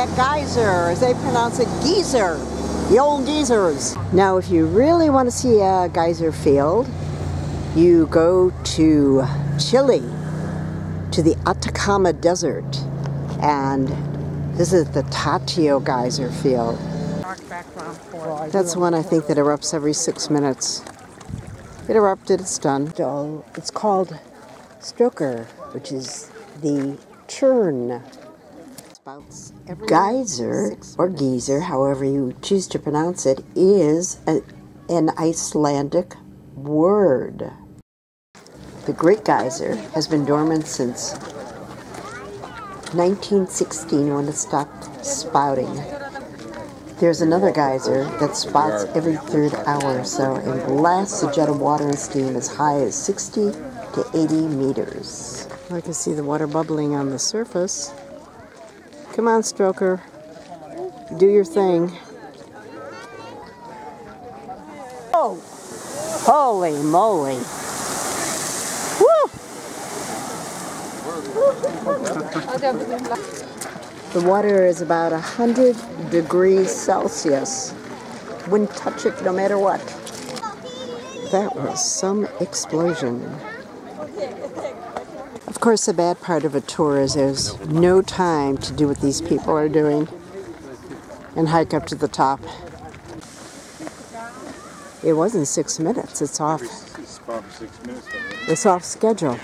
that geyser, as they pronounce it, geyser. The old geysers. Now, if you really want to see a geyser field, you go to Chile, to the Atacama Desert, and visit the Tatio Geyser Field. That's one I think that erupts every 6 minutes. It erupted, it's done. It's called Stoker, which is the churn. Geyser, or Geyser, however you choose to pronounce it, is an Icelandic word. The Great Geysir has been dormant since 1916 when it stopped spouting. There's another geyser that spouts every 3rd hour or so and blasts a jet of water and steam as high as 60 to 80 meters. I can see the water bubbling on the surface. Come on, Stroker. Do your thing. Oh! Holy moly! Woo! The water is about 100 degrees Celsius. Wouldn't touch it no matter what. That was some explosion. Of course, the bad part of a tour is there's no time to do what these people are doing and hike up to the top. It wasn't 6 minutes. It's off. It's off schedule.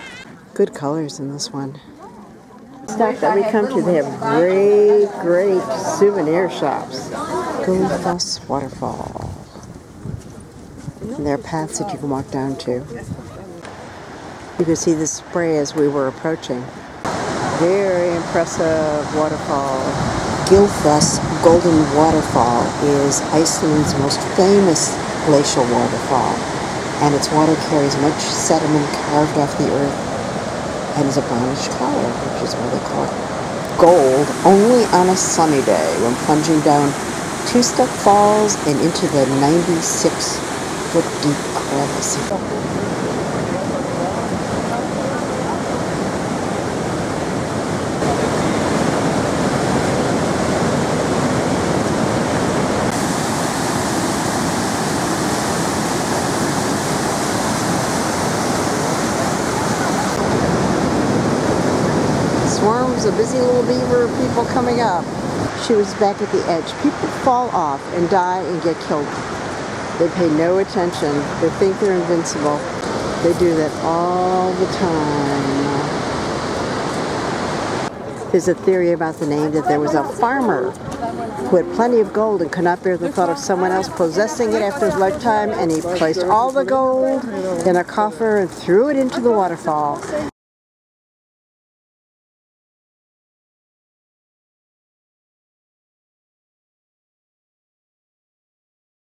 Good colors in this one. Stop that we come to, they have great souvenir shops. Guilfoss Waterfall. And there are paths that you can walk down to. You could see the spray as we were approaching. Very impressive waterfall. Guilfoss Golden Waterfall is Iceland's most famous glacial waterfall, and its water carries much sediment carved off the earth and is a brownish color, which is why they call it gold, only on a sunny day when plunging down 2-step falls and into the 96-foot deep crevice. Swarms of busy little beaver people coming up. She was back at the edge. People fall off and die and get killed. They pay no attention. They think they're invincible. They do that all the time. There's a theory about the name that there was a farmer who had plenty of gold and could not bear the thought of someone else possessing it after his lifetime, and he placed all the gold in a coffer and threw it into the waterfall.